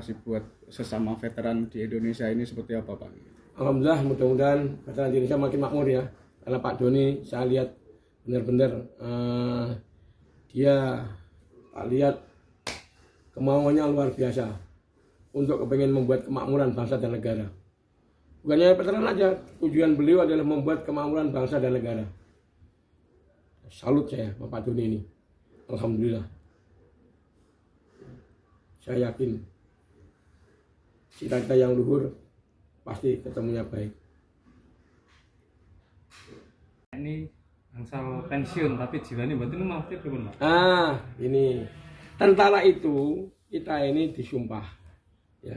motivasi buat sesama veteran di Indonesia ini seperti apa, Pak? Alhamdulillah, mudah-mudahan veteran di Indonesia makin makmur ya. Karena Pak Doni saya lihat benar-benar Pak lihat kemauannya luar biasa untuk kepengen membuat kemakmuran bangsa dan negara. Bukannya veteran aja, tujuan beliau adalah membuat kemakmuran bangsa dan negara. Salut saya Pak Doni ini. Alhamdulillah. Saya yakin cita-cita yang luhur pasti ketemunya baik. Ini angsal pensiun tapi jiwanya berarti ini maksudnya gimana? Ini tentara itu kita ini disumpah ya,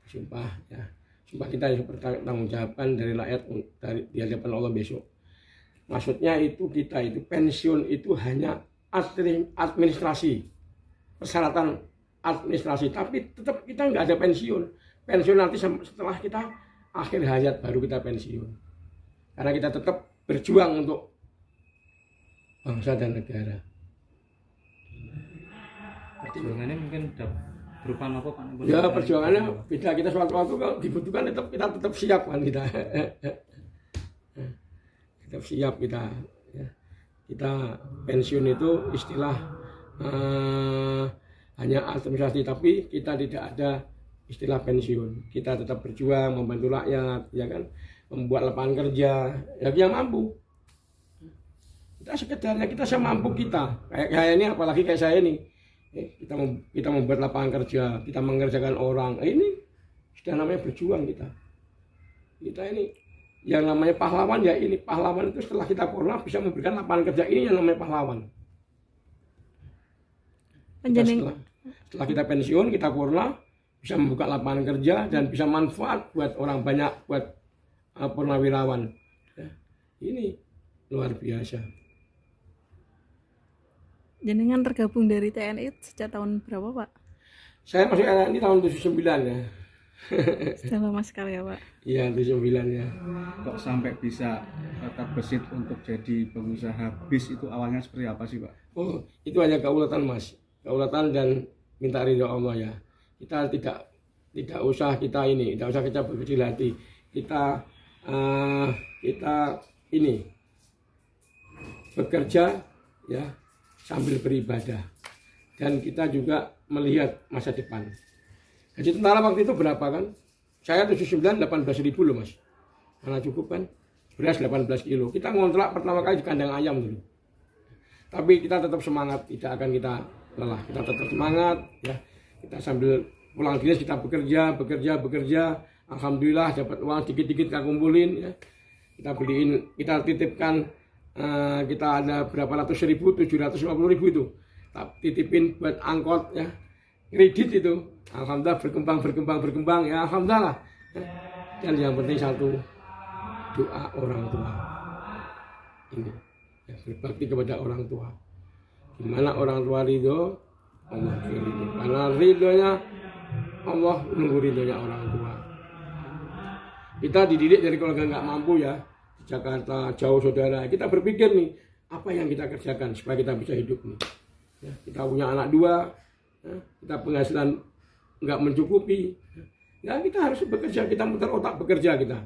disumpah ya. Sumpah kita bertanggung jawabkan dari rakyat di hadapan Allah besok. Maksudnya itu kita itu pensiun itu hanya administrasi, persyaratan administrasi, tapi tetap kita nggak ada pensiun. Pensiun nanti setelah kita akhir hayat baru kita pensiun. Karena kita tetap berjuang untuk bangsa dan negara. Perjuangannya mungkin berupa apa Pak? Ya perjuangannya beda, kita suatu waktu kalau dibutuhkan kita tetap siap kan kita. Tetap siap kita. Ya. Kita pensiun itu istilah hanya administrasi, tapi kita tidak ada istilah pensiun. Kita tetap berjuang membantu rakyat, ya kan, membuat lapangan kerja, ya yang mampu. Kita sekedarnya kita semampu kita. Kayak ini, apalagi kayak saya ini, kita membuat lapangan kerja, kita mengerjakan orang. Ini sudah namanya berjuang kita. Kita ini yang namanya pahlawan ya ini. Pahlawan itu setelah kita purna bisa memberikan lapangan kerja, ini yang namanya pahlawan. Setelah kita pensiun, kita purna, bisa membuka lapangan kerja dan bisa manfaat buat orang banyak, buat purnawirawan. Ya, ini luar biasa. Jenengan tergabung dari TNI sejak tahun berapa, Pak? Saya masuk TNI tahun 79 ya. Sudah lama sekali ya, Pak? Iya, 79 ya. Kok sampai bisa terbesit untuk jadi pengusaha bis itu awalnya seperti apa sih, Pak? Oh, itu hanya keulatan Mas. Keulatan dan minta ridho Allah ya. Kita tidak usah kita berkecil hati. Kita ini bekerja ya sambil beribadah, dan kita juga melihat masa depan. Gaji tentara waktu itu berapa kan? Saya 79 18.000 loh Mas. Mana cukup kan? Beras 18 kilo. Kita ngontrak pertama kali di kandang ayam dulu. Tapi kita tetap semangat, tidak akan kita lelah. Kita tetap semangat ya. Kita sambil pulang dinas kita bekerja. Alhamdulillah dapat uang dikit-dikit kita kumpulin ya. Kita titipkan, kita ada berapa ratus ribu, 750.000 itu. Titipin buat angkot ya. Kredit itu. Alhamdulillah berkembang ya, alhamdulillah. Dan yang penting satu, doa orang tua. Ini ya, berbakti kepada orang tua. Gimana orang tua ridho, Allah ridho. Karena ridhonya Allah nunggu ridhonya orang tua. Kita dididik dari keluarga nggak mampu ya, di Jakarta jauh saudara. Kita berpikir nih, apa yang kita kerjakan supaya kita bisa hidup nih. Ya, kita punya anak 2, ya, kita penghasilan nggak mencukupi. Ya kita harus bekerja, kita muter otak bekerja kita.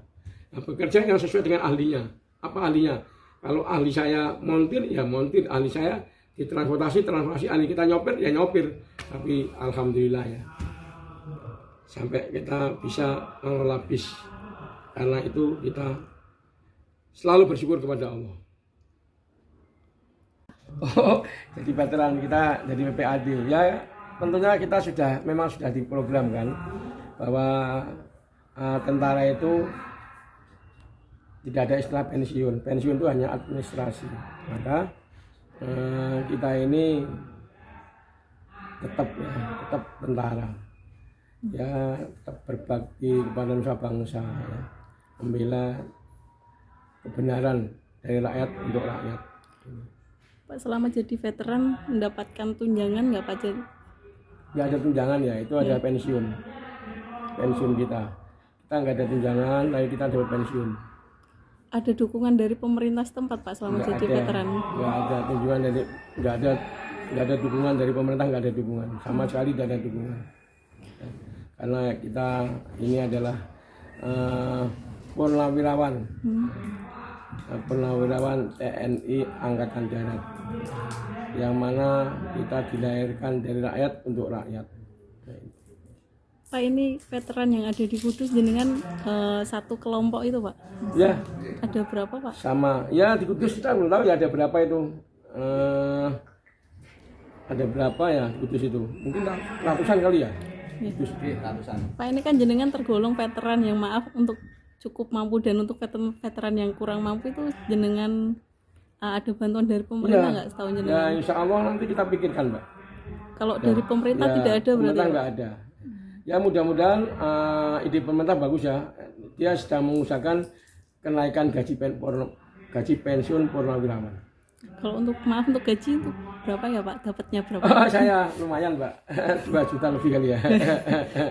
Nah, bekerja yang sesuai dengan ahlinya. Apa ahlinya? Kalau ahli saya montir, ya montir. Ahli saya di transportasi ahli kita nyopir, ya nyopir. Tapi alhamdulillah ya, sampai kita bisa mengelola bis. Karena itu kita selalu bersyukur kepada Allah. Oh, jadi veteran kita, jadi PPAD. Ya tentunya kita memang sudah diprogramkan bahwa tentara itu tidak ada istilah pensiun. Pensiun itu hanya administrasi. Maka kita ini tetap tentara. Ya, tetap berbakti kepada nusa bangsa, ya. Membela kebenaran dari rakyat untuk rakyat. Pak, selama jadi veteran mendapatkan tunjangan nggak Pak? Nggak ada tunjangan ya, itu ada pensiun kita nggak ada tunjangan, tapi kita dapat pensiun. Ada dukungan dari pemerintah setempat Pak selama Nggak jadi ada, veteran? nggak ada dukungan dari pemerintah, nggak ada dukungan sama sekali, tidak ada dukungan. karena kita ini adalah purnawirawan TNI Angkatan Darat, yang mana kita dilahirkan dari rakyat untuk rakyat. Pak, ini veteran yang ada di Kudus jenengan satu kelompok itu Pak? Ya, Ada berapa Pak? sama. Ya di Kudus kita belum tahu ya ada berapa itu. Ada berapa ya di Kudus itu? Mungkin ratusan kali ya. Kudus. Pak, ini kan jenengan tergolong veteran yang maaf untuk cukup mampu, dan untuk veteran yang kurang mampu itu jenengan ada bantuan dari pemerintah nggak setahu Ya jenengan? insya Allah nanti kita pikirkan Mbak. Kalau dari pemerintah Ya, tidak ada berarti pemerintah ya, nggak ada. Ya mudah-mudahan ide pemerintah bagus ya. Dia sedang mengusahakan kenaikan gaji pensiun purnawirawan. Kalau untuk maaf untuk gaji itu berapa ya Pak? Dapatnya berapa? Saya lumayan Mbak, 2 juta lebih kali ya.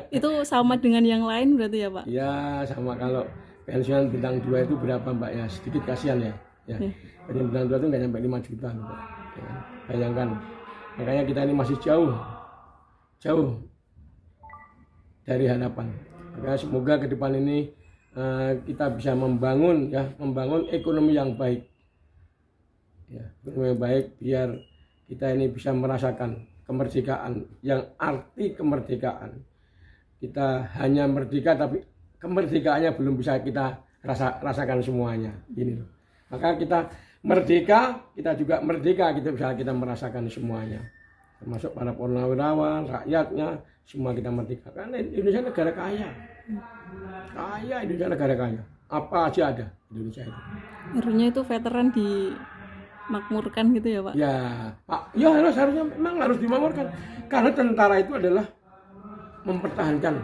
Itu sama dengan yang lain berarti ya Pak? Ya sama, kalau pensiun bintang 2 itu berapa Mbak ya, sedikit kasihan ya. Pensiun bintang 2 itu nggak nyampe 5 juta Mbak. Ya, bayangkan, makanya kita ini masih jauh dari harapan. Maka semoga ke depan ini kita bisa membangun ekonomi yang baik. Ya, ekonomi yang baik biar kita ini bisa merasakan kemerdekaan. Yang arti kemerdekaan, kita hanya merdeka tapi kemerdekaannya belum bisa kita rasakan semuanya. Gini loh. Maka kita merdeka, kita juga merdeka, kita bisa kita merasakan semuanya. Termasuk para purnawirawan, rakyatnya, semua kita merdeka. Karena Indonesia negara kaya. Indonesia negara kaya. Apa aja ada Indonesia itu. Harusnya itu veteran dimakmurkan gitu ya Pak? Ya, Pak, ya harusnya memang harus dimakmurkan. Karena tentara itu adalah mempertahankan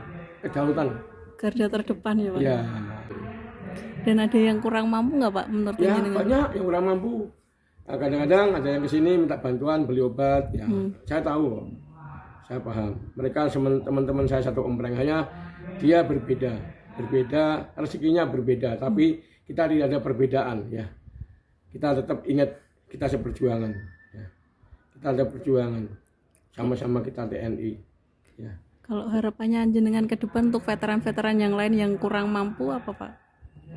kedaulatan. Garda terdepan ya Pak? Ya, Dan ada yang kurang mampu nggak Pak menurut ya jenengan? banyak yang kurang mampu. Nah, kadang-kadang ada yang kesini minta bantuan beli obat. Ya, saya tahu, saya paham. Mereka teman-teman saya satu kompleng, hanya dia berbeda, rezekinya berbeda. Tapi kita tidak ada perbedaan. Ya, kita tetap ingat kita seperjuangan. Ya. Kita ada perjuangan, sama-sama kita TNI. Ya. Kalau harapannya jenengan ke depan untuk veteran-veteran yang lain yang kurang mampu apa Pak?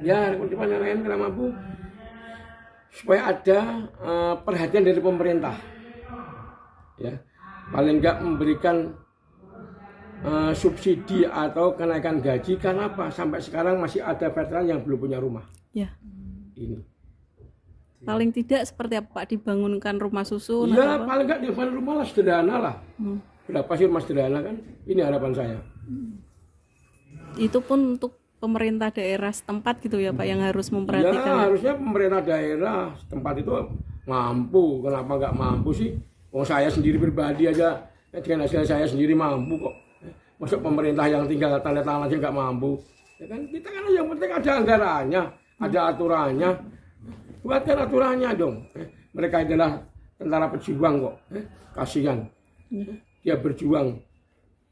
Ya, depan yang lain kurang mampu, supaya ada perhatian dari pemerintah. Ya, paling enggak memberikan subsidi atau kenaikan gaji. Karena apa? Sampai sekarang masih ada veteran yang belum punya rumah. Ya. Ini. Paling tidak seperti apa Pak? Dibangunkan rumah susun? Ya, atau apa? paling enggak di rumah lah, sederhana lah. Berapa sih rumah sederhana kan? Ini harapan saya. Itu pun untuk pemerintah daerah setempat gitu ya Pak yang harus memperhatikan. Ya, harusnya pemerintah daerah setempat itu mampu. Kenapa nggak mampu sih? Oh, saya sendiri pribadi aja dengan hasil saya sendiri mampu kok. Masuk pemerintah yang tinggal tanda tangan aja nggak mampu. Ya kan, kita kan yang penting ada anggarannya, ada aturannya. Buatkan aturannya dong. Mereka adalah tentara pejuang kok. Kasihan. Dia berjuang.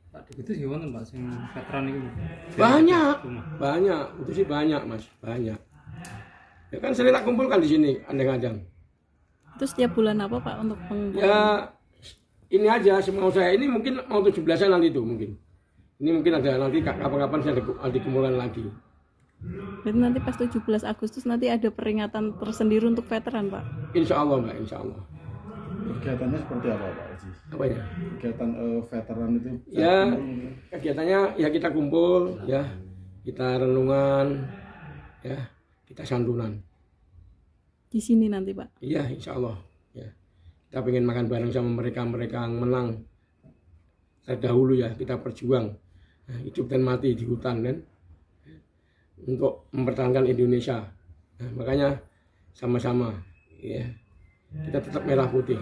Pak, itu gimana Pak sing veteran itu? Banyak. Itu sih banyak Mas, banyak. Ya kan sering tak kumpulkan di sini, andeng-andeng. Itu setiap bulan apa Pak untuk pengumpulan? Ya ini aja semau saya, ini mungkin mau 17-an nanti itu mungkin. Ini mungkin ada nanti kapan-kapan saya dikumpulkan lagi. Berarti nanti pas 17 Agustus nanti ada peringatan tersendiri untuk veteran Pak? Insya Allah Mbak, insya Allah. Kegiatannya seperti apa Pak Haji? Apa ya? Kegiatan veteran itu? Ya kegiatannya ya kita kumpul, ya kita renungan, ya kita santunan. Di sini nanti Pak? Iya insya Allah. Ya. Kita pengen makan bareng sama mereka yang menang terdahulu ya, kita berjuang hidup dan mati di hutan kan, untuk mempertahankan Indonesia. Nah, makanya sama-sama ya kita tetap merah putih.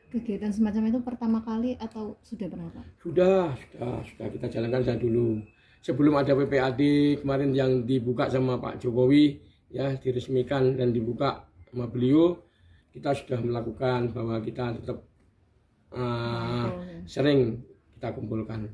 Kegiatan semacam itu pertama kali atau sudah pernah Pak? Sudah kita jalankan saya dulu. Sebelum ada PPAD kemarin yang dibuka sama Pak Jokowi, ya diresmikan dan dibuka sama beliau, kita sudah melakukan bahwa kita tetap sering kita kumpulkan.